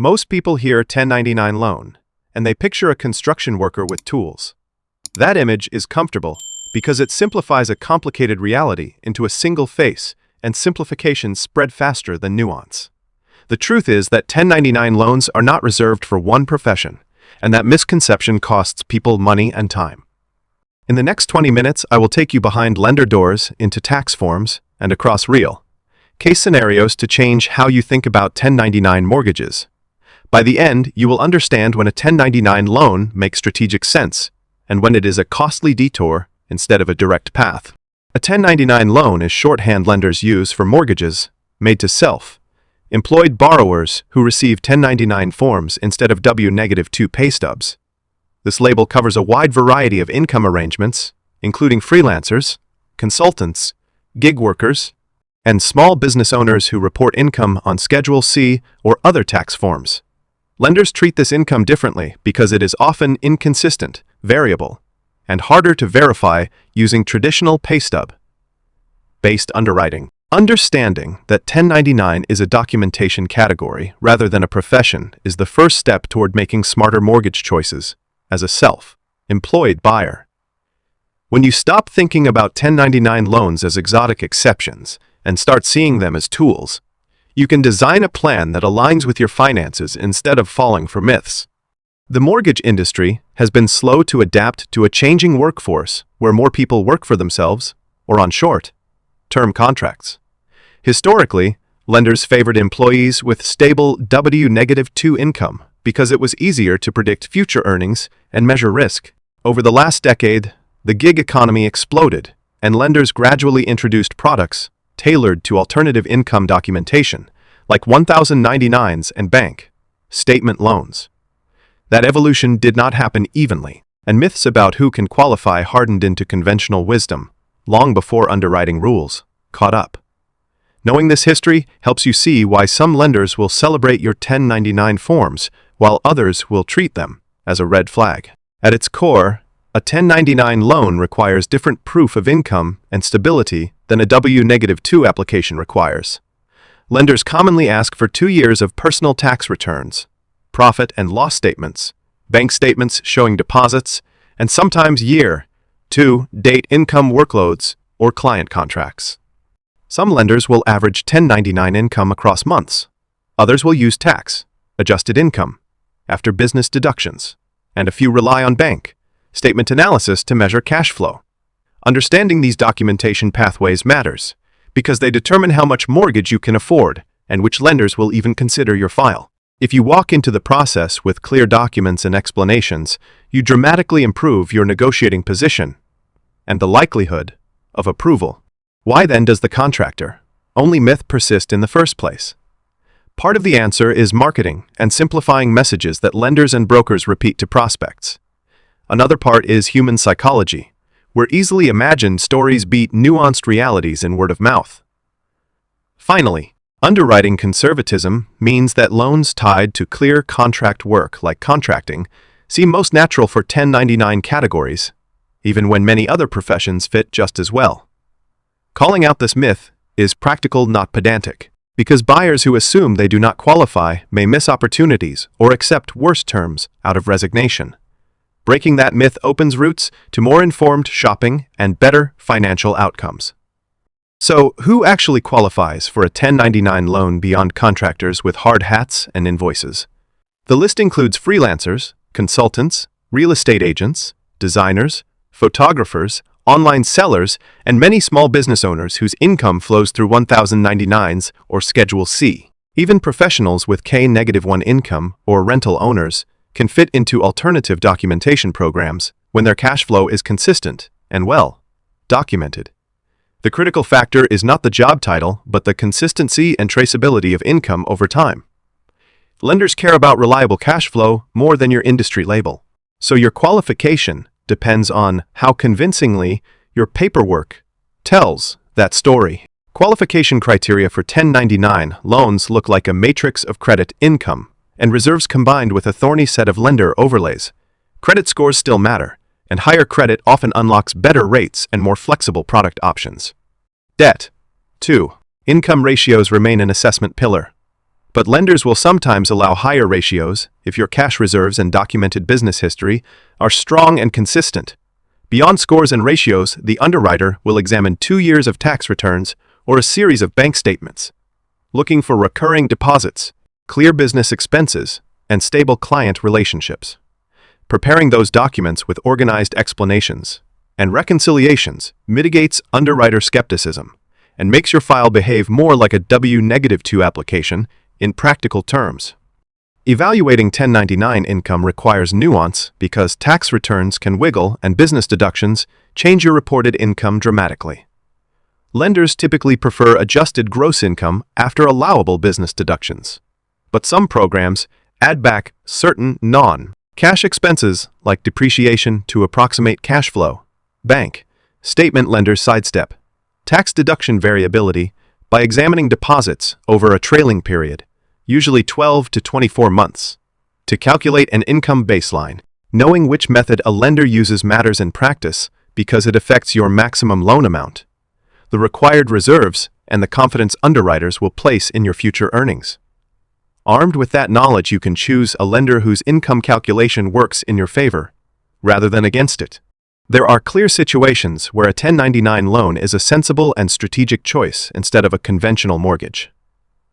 Most people hear 1099 loan, and they picture a construction worker with tools. That image is comfortable because it simplifies a complicated reality into a single face, and simplifications spread faster than nuance. The truth is that 1099 loans are not reserved for one profession, and that misconception costs people money and time. In the next 20 minutes, I will take you behind lender doors, into tax forms, and across real case scenarios to change how you think about 1099 mortgages. By the end, you will understand when a 1099 loan makes strategic sense, and when it is a costly detour instead of a direct path. A 1099 loan is shorthand lenders use for mortgages made to self-employed borrowers who receive 1099 forms instead of W-2 pay stubs. This label covers a wide variety of income arrangements, including freelancers, consultants, gig workers, and small business owners who report income on Schedule C or other tax forms. Lenders treat this income differently because it is often inconsistent, variable, and harder to verify using traditional pay stub-based underwriting. Understanding that 1099 is a documentation category rather than a profession is the first step toward making smarter mortgage choices as a self-employed buyer. When you stop thinking about 1099 loans as exotic exceptions and start seeing them as tools, you can design a plan that aligns with your finances instead of falling for myths. The mortgage industry has been slow to adapt to a changing workforce where more people work for themselves or on short-term contracts. Historically, lenders favored employees with stable W-2 income because it was easier to predict future earnings and measure risk. Over the last decade, the gig economy exploded, and lenders gradually introduced products tailored to alternative income documentation, like 1099s and bank statement loans. That evolution did not happen evenly, and myths about who can qualify hardened into conventional wisdom long before underwriting rules caught up. Knowing this history helps you see why some lenders will celebrate your 1099 forms while others will treat them as a red flag. At its core, a 1099 loan requires different proof of income and stability than a W-2 application requires. Lenders commonly ask for 2 years of personal tax returns, profit and loss statements, bank statements showing deposits, and sometimes year-to-date income workloads or client contracts. Some lenders will average 1099 income across months. Others will use tax-adjusted income after business deductions, and a few rely on bank statement analysis to measure cash flow. Understanding these documentation pathways matters because they determine how much mortgage you can afford and which lenders will even consider your file. If you walk into the process with clear documents and explanations, you dramatically improve your negotiating position and the likelihood of approval. Why then does the contractor-only myth persist in the first place? Part of the answer is marketing and simplifying messages that lenders and brokers repeat to prospects. Another part is human psychology, where easily imagined stories beat nuanced realities in word of mouth. Finally, underwriting conservatism means that loans tied to clear contract work, like contracting, seem most natural for 1099 categories, even when many other professions fit just as well. Calling out this myth is practical, not pedantic, because buyers who assume they do not qualify may miss opportunities or accept worse terms out of resignation. Breaking that myth opens routes to more informed shopping and better financial outcomes. So, who actually qualifies for a 1099 loan beyond contractors with hard hats and invoices? The list includes freelancers, consultants, real estate agents, designers, photographers, online sellers, and many small business owners whose income flows through 1099s or Schedule C. Even professionals with K-1 income or rental owners can fit into alternative documentation programs when their cash flow is consistent and well documented. The critical factor is not the job title, but the consistency and traceability of income over time. Lenders care about reliable cash flow more than your industry label. So your qualification depends on how convincingly your paperwork tells that story. Qualification criteria for 1099 loans look like a matrix of credit, income, and reserves combined with a thorny set of lender overlays. Credit scores still matter, and higher credit often unlocks better rates and more flexible product options. Debt. 2. Income ratios remain an assessment pillar. But lenders will sometimes allow higher ratios if your cash reserves and documented business history are strong and consistent. Beyond scores and ratios, the underwriter will examine 2 years of tax returns or a series of bank statements, looking for recurring deposits, clear business expenses, and stable client relationships. Preparing those documents with organized explanations and reconciliations mitigates underwriter skepticism and makes your file behave more like a W-2 application in practical terms. Evaluating 1099 income requires nuance because tax returns can wiggle and business deductions change your reported income dramatically. Lenders typically prefer adjusted gross income after allowable business deductions, but some programs add back certain non-cash expenses like depreciation to approximate cash flow. Bank statement lenders sidestep tax deduction variability by examining deposits over a trailing period, usually 12 to 24 months. To calculate an income baseline, knowing which method a lender uses matters in practice because it affects your maximum loan amount, the required reserves, and the confidence underwriters will place in your future earnings. Armed with that knowledge, you can choose a lender whose income calculation works in your favor, rather than against it. There are clear situations where a 1099 loan is a sensible and strategic choice instead of a conventional mortgage.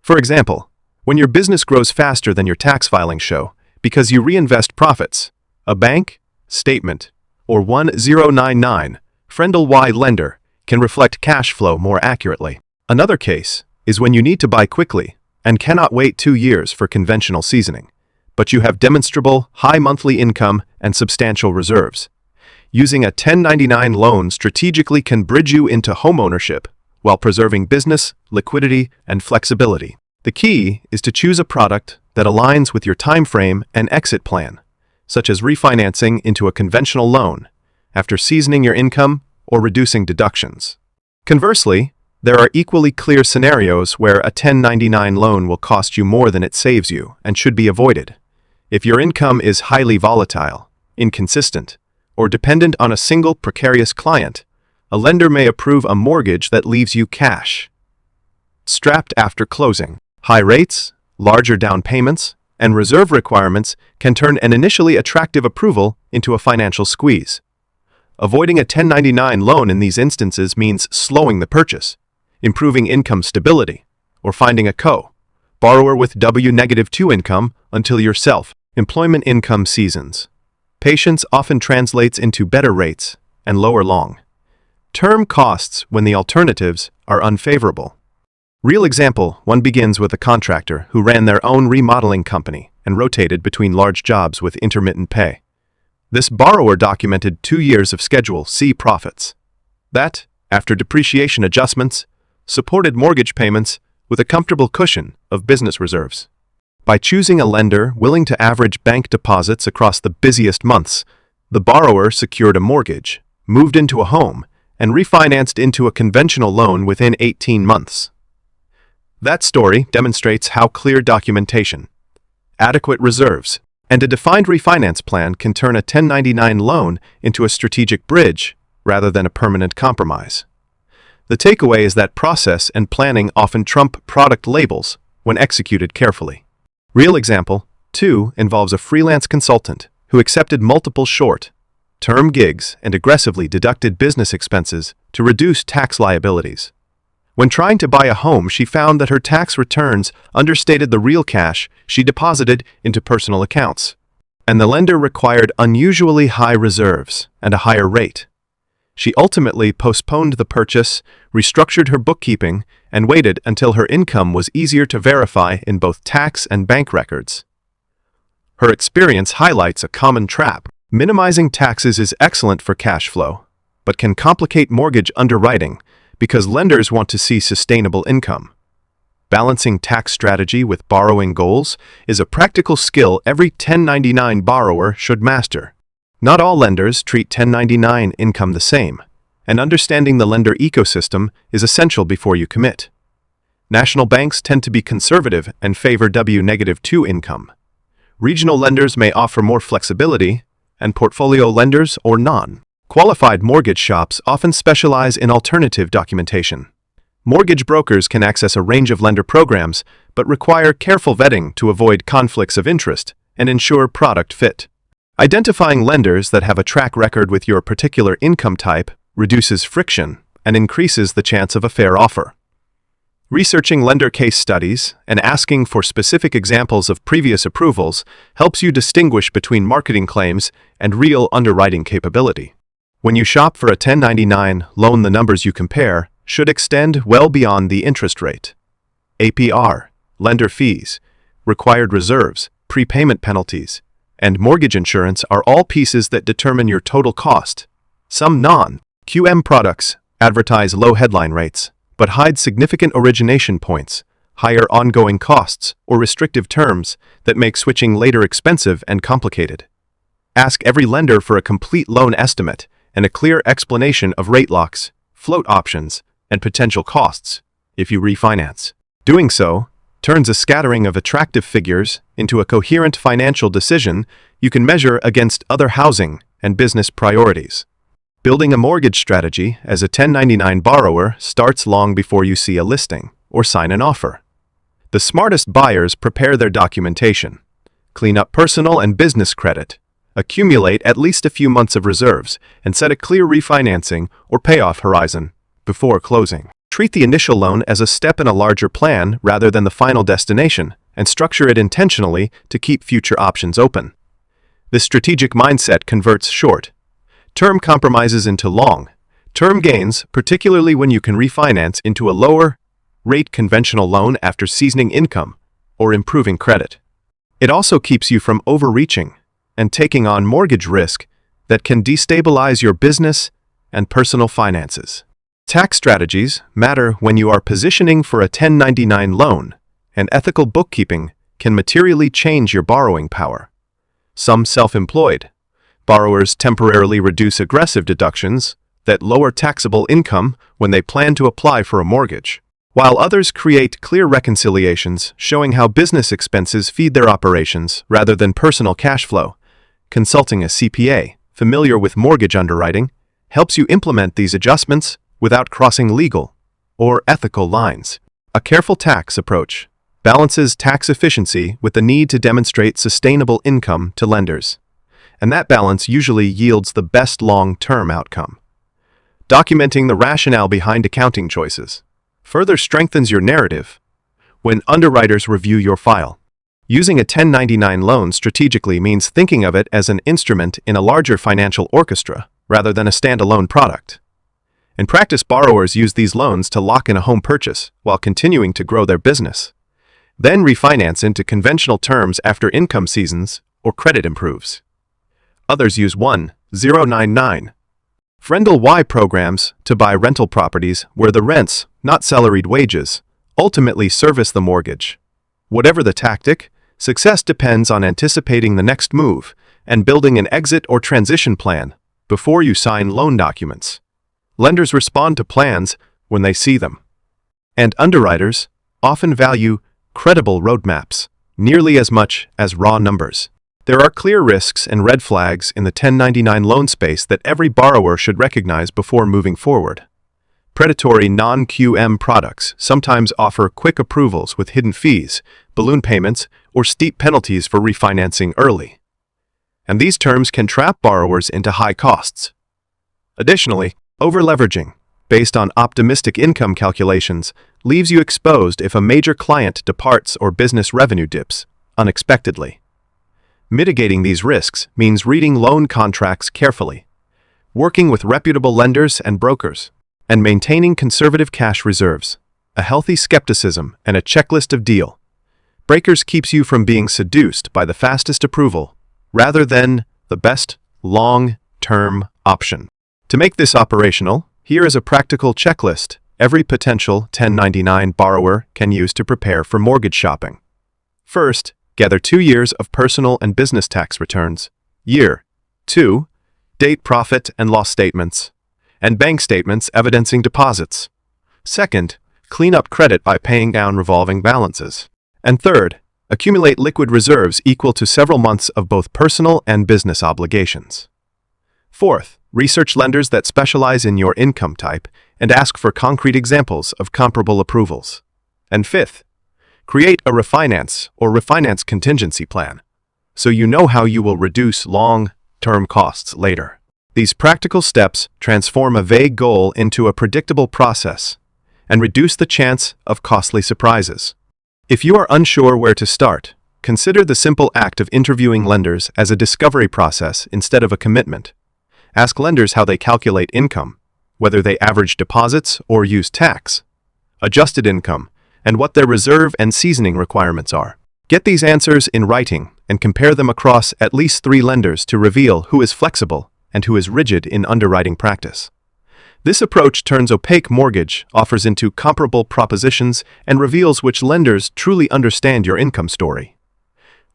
For example, when your business grows faster than your tax filings show because you reinvest profits, a bank statement or 1099 Friendly Y lender can reflect cash flow more accurately. Another case is when you need to buy quickly and cannot wait 2 years for conventional seasoning, but you have demonstrable high monthly income and substantial reserves. Using a 1099 loan strategically can bridge you into homeownership while preserving business, liquidity, and flexibility. The key is to choose a product that aligns with your time frame and exit plan, such as refinancing into a conventional loan after seasoning your income or reducing deductions. Conversely, there are equally clear scenarios where a 1099 loan will cost you more than it saves you and should be avoided. If your income is highly volatile, inconsistent, or dependent on a single precarious client, a lender may approve a mortgage that leaves you cash strapped after closing. High rates, larger down payments, and reserve requirements can turn an initially attractive approval into a financial squeeze. Avoiding a 1099 loan in these instances means slowing the purchase, improving income stability, or finding a borrower with W-2 income until your self-employment income seasons. Patience often translates into better rates and lower long-term costs when the alternatives are unfavorable. Real example, one begins with a contractor who ran their own remodeling company and rotated between large jobs with intermittent pay. This borrower documented 2 years of Schedule C profits. That, after depreciation adjustments, supported mortgage payments with a comfortable cushion of business reserves. By choosing a lender willing to average bank deposits across the busiest months, the borrower secured a mortgage, moved into a home, and refinanced into a conventional loan within 18 months. That story demonstrates how clear documentation, adequate reserves, and a defined refinance plan can turn a 1099 loan into a strategic bridge rather than a permanent compromise. The takeaway is that process and planning often trump product labels when executed carefully. Real example, 2, involves a freelance consultant who accepted multiple short-term gigs and aggressively deducted business expenses to reduce tax liabilities. When trying to buy a home, she found that her tax returns understated the real cash she deposited into personal accounts, and the lender required unusually high reserves and a higher rate. She ultimately postponed the purchase, restructured her bookkeeping, and waited until her income was easier to verify in both tax and bank records. Her experience highlights a common trap. Minimizing taxes is excellent for cash flow, but can complicate mortgage underwriting because lenders want to see sustainable income. Balancing tax strategy with borrowing goals is a practical skill every 1099 borrower should master. Not all lenders treat 1099 income the same, and understanding the lender ecosystem is essential before you commit. National banks tend to be conservative and favor W-2 income. Regional lenders may offer more flexibility, and portfolio lenders or non-qualified mortgage shops often specialize in alternative documentation. Mortgage brokers can access a range of lender programs, but require careful vetting to avoid conflicts of interest and ensure product fit. Identifying lenders that have a track record with your particular income type reduces friction and increases the chance of a fair offer. Researching lender case studies and asking for specific examples of previous approvals helps you distinguish between marketing claims and real underwriting capability. When you shop for a 1099 loan, the numbers you compare should extend well beyond the interest rate. APR, lender fees, required reserves, prepayment penalties, and mortgage insurance are all pieces that determine your total cost. Some non-QM products advertise low headline rates, but hide significant origination points, higher ongoing costs, or restrictive terms that make switching later expensive and complicated. Ask every lender for a complete loan estimate and a clear explanation of rate locks, float options, and potential costs if you refinance. Doing so turns a scattering of attractive figures into a coherent financial decision you can measure against other housing and business priorities. Building a mortgage strategy as a 1099 borrower starts long before you see a listing or sign an offer. The smartest buyers prepare their documentation, clean up personal and business credit, accumulate at least a few months of reserves, and set a clear refinancing or payoff horizon before closing. Treat the initial loan as a step in a larger plan rather than the final destination, and structure it intentionally to keep future options open. This strategic mindset converts short-term compromises into long-term gains, particularly when you can refinance into a lower-rate conventional loan after seasoning income or improving credit. It also keeps you from overreaching and taking on mortgage risk that can destabilize your business and personal finances. Tax strategies matter when you are positioning for a 1099 loan, and ethical bookkeeping can materially change your borrowing power. Some self-employed borrowers temporarily reduce aggressive deductions that lower taxable income when they plan to apply for a mortgage, while others create clear reconciliations showing how business expenses feed their operations rather than personal cash flow. Consulting a CPA familiar with mortgage underwriting helps you implement these adjustments without crossing legal or ethical lines. A careful tax approach balances tax efficiency with the need to demonstrate sustainable income to lenders, and that balance usually yields the best long-term outcome. Documenting the rationale behind accounting choices further strengthens your narrative when underwriters review your file. Using a 1099 loan strategically means thinking of it as an instrument in a larger financial orchestra rather than a standalone product. In practice, borrowers use these loans to lock in a home purchase while continuing to grow their business, then refinance into conventional terms after income seasons or credit improves. Others use 1099 Friendly Y programs to buy rental properties where the rents, not salaried wages, ultimately service the mortgage. Whatever the tactic, success depends on anticipating the next move and building an exit or transition plan before you sign loan documents. Lenders respond to plans when they see them, and underwriters often value credible roadmaps nearly as much as raw numbers. There are clear risks and red flags in the 1099 loan space that every borrower should recognize before moving forward. Predatory non-QM products sometimes offer quick approvals with hidden fees, balloon payments, or steep penalties for refinancing early, and these terms can trap borrowers into high costs. Additionally, over-leveraging, based on optimistic income calculations, leaves you exposed if a major client departs or business revenue dips unexpectedly. Mitigating these risks means reading loan contracts carefully, working with reputable lenders and brokers, and maintaining conservative cash reserves. A healthy skepticism and a checklist of deal breakers keeps you from being seduced by the fastest approval rather than the best long-term option. To make this operational, here is a practical checklist every potential 1099 borrower can use to prepare for mortgage shopping. First, gather 2 years of personal and business tax returns. Year 2, date profit and loss statements, and bank statements evidencing deposits. Second, clean up credit by paying down revolving balances. And third, accumulate liquid reserves equal to several months of both personal and business obligations. Fourth, research lenders that specialize in your income type and ask for concrete examples of comparable approvals. And fifth, create a refinance contingency plan, so you know how you will reduce long-term costs later. These practical steps transform a vague goal into a predictable process and reduce the chance of costly surprises. If you are unsure where to start, consider the simple act of interviewing lenders as a discovery process instead of a commitment. Ask lenders how they calculate income, whether they average deposits or use tax, adjusted income, and what their reserve and seasoning requirements are. Get these answers in writing and compare them across at least 3 lenders to reveal who is flexible and who is rigid in underwriting practice. This approach turns opaque mortgage offers into comparable propositions and reveals which lenders truly understand your income story.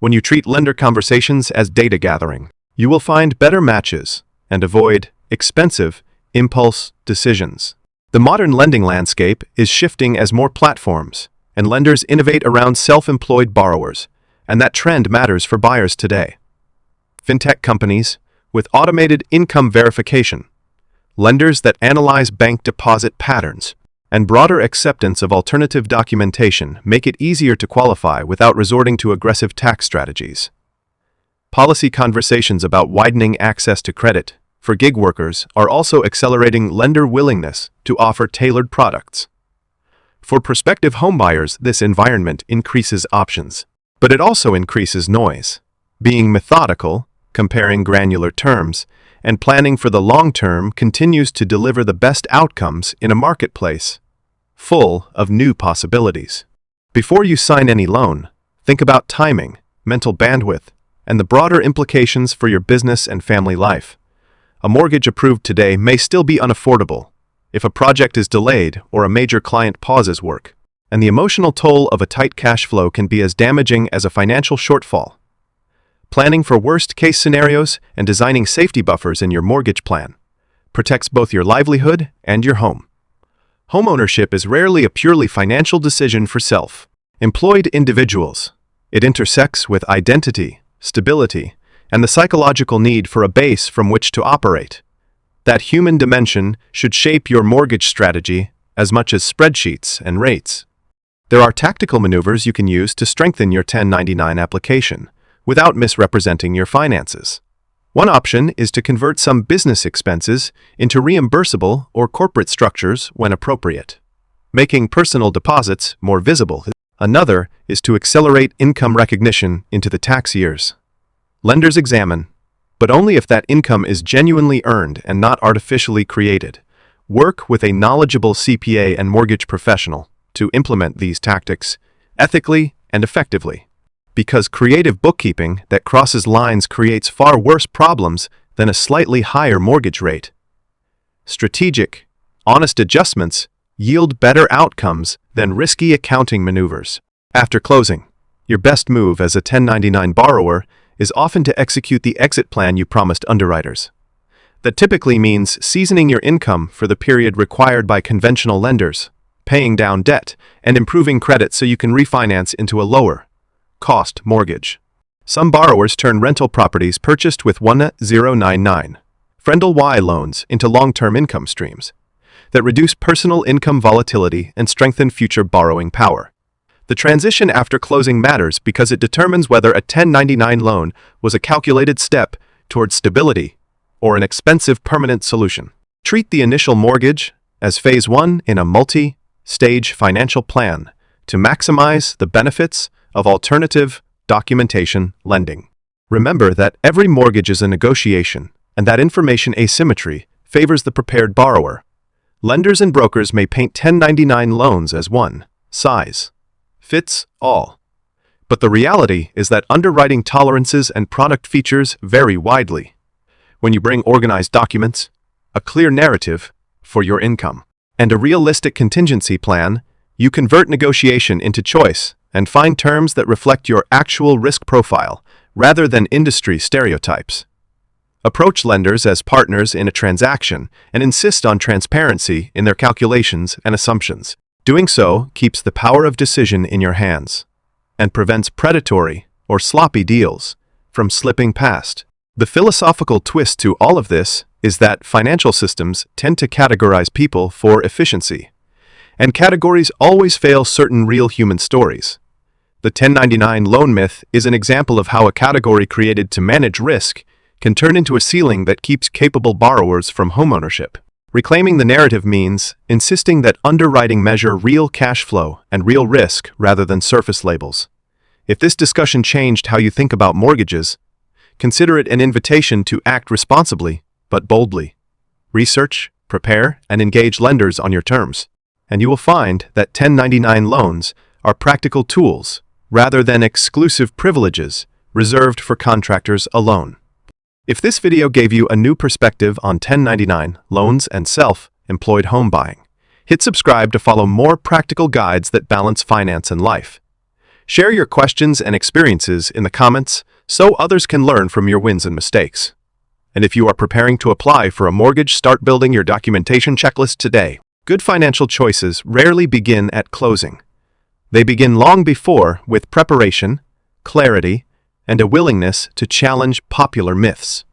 When you treat lender conversations as data gathering, you will find better matches and avoid expensive, impulse decisions. The modern lending landscape is shifting as more platforms and lenders innovate around self-employed borrowers, and that trend matters for buyers today. Fintech companies with automated income verification, lenders that analyze bank deposit patterns, and broader acceptance of alternative documentation make it easier to qualify without resorting to aggressive tax strategies. Policy conversations about widening access to credit for gig workers are also accelerating lender willingness to offer tailored products. For prospective homebuyers, this environment increases options, but it also increases noise. Being methodical, comparing granular terms, and planning for the long term continues to deliver the best outcomes in a marketplace full of new possibilities. Before you sign any loan, think about timing, mental bandwidth, and the broader implications for your business and family life. A mortgage approved today may still be unaffordable if a project is delayed or a major client pauses work, and the emotional toll of a tight cash flow can be as damaging as a financial shortfall. Planning for worst-case scenarios and designing safety buffers in your mortgage plan protects both your livelihood and your home. Homeownership is rarely a purely financial decision for self-employed individuals. It intersects with identity, stability, and the psychological need for a base from which to operate. That human dimension should shape your mortgage strategy as much as spreadsheets and rates. There are tactical maneuvers you can use to strengthen your 1099 application without misrepresenting your finances. One option is to convert some business expenses into reimbursable or corporate structures when appropriate, making personal deposits more visible. Another is to accelerate income recognition into the tax years. Lenders examine, but only if that income is genuinely earned and not artificially created. Work with a knowledgeable CPA and mortgage professional to implement these tactics ethically and effectively, because creative bookkeeping that crosses lines creates far worse problems than a slightly higher mortgage rate. Strategic, honest adjustments yield better outcomes than risky accounting maneuvers. After closing, your best move as a 1099 borrower is often to execute the exit plan you promised underwriters. That typically means seasoning your income for the period required by conventional lenders, paying down debt, and improving credit so you can refinance into a lower-cost mortgage. Some borrowers turn rental properties purchased with 1099 Friendly Y loans into long-term income streams that reduce personal income volatility and strengthen future borrowing power. The transition after closing matters because it determines whether a 1099 loan was a calculated step towards stability or an expensive permanent solution. Treat the initial mortgage as phase 1 in a multi-stage financial plan to maximize the benefits of alternative documentation lending. Remember that every mortgage is a negotiation and that information asymmetry favors the prepared borrower. Lenders and brokers may paint 1099 loans as one size fits all. But the reality is that underwriting tolerances and product features vary widely. When you bring organized documents, a clear narrative for your income, and a realistic contingency plan, you convert negotiation into choice and find terms that reflect your actual risk profile rather than industry stereotypes. Approach lenders as partners in a transaction and insist on transparency in their calculations and assumptions. Doing so keeps the power of decision in your hands and prevents predatory or sloppy deals from slipping past. The philosophical twist to all of this is that financial systems tend to categorize people for efficiency, and categories always fail certain real human stories. The 1099 loan myth is an example of how a category created to manage risk can turn into a ceiling that keeps capable borrowers from homeownership. Reclaiming the narrative means insisting that underwriting measure real cash flow and real risk rather than surface labels. If this discussion changed how you think about mortgages, consider it an invitation to act responsibly, but boldly. Research, prepare, and engage lenders on your terms, and you will find that 1099 loans are practical tools rather than exclusive privileges reserved for contractors alone. If this video gave you a new perspective on 1099 loans and self-employed home buying, hit subscribe to follow more practical guides that balance finance and life. Share your questions and experiences in the comments so others can learn from your wins and mistakes. And if you are preparing to apply for a mortgage, start building your documentation checklist today. Good financial choices rarely begin at closing. They begin long before with preparation, clarity, and a willingness to challenge popular myths.